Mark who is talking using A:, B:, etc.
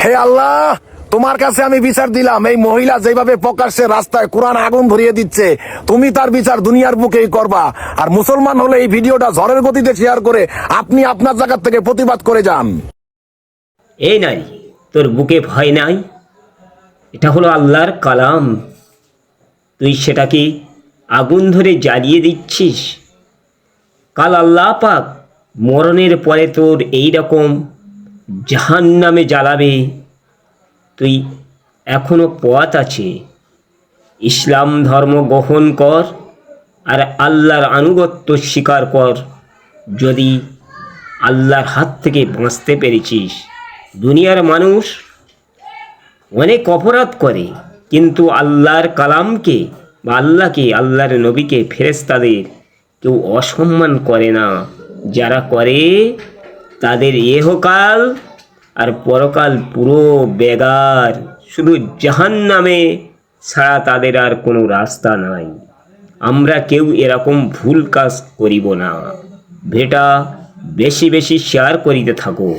A: হে আল্লাহ, তোমার কাছে আমি বিচার দিলাম, এই মহিলা যেভাবে প্রকাশ্যে রাস্তায় কোরআন আগুন ধরিয়ে দিচ্ছে, তুমি তার বিচার দুনিয়ার বুকেই করবা। আর মুসলমান হলে এই ভিডিওটা ঝড়ের গতিতে শেয়ার করে আপনি আপনার জায়গা থেকে প্রতিবাদ করে যান।
B: এই নারী, তোর বুকে ভয় নাই? এটা হলো আল্লাহর কালাম, তুই সেটাকে আগুন ধরে জ্বালিয়ে দিচ্ছিস। কাল আল্লাহ পাক মরণের পরে তোর এই রকম জাহান্নামে জ্বালাবে। তুই এখনো পথ আছে, ইসলাম ধর্ম গ্রহণ কর আর আল্লাহর আনুগত্য স্বীকার কর। যদি আল্লাহর হাত থেকে বাঁচতে পেরেছিস। দুনিয়ার মানুষ অনেক অপরাধ করে, কিন্তু আল্লাহর কালামকে বা আল্লাহকে, আল্লাহর নবীকে, ফেরেশতাদের কেউ অসম্মান করে না। যারা করে তাদের ইহকাল আর পরকাল পুরো বেগার, শুধু জাহান্নামে ছাড়া তাদের আর কোনো রাস্তা নাই। আমরা কেউ এরকম ভুল কাজ করিব না। ভিডিওটা বেশি বেশি শেয়ার করিতে থাকো।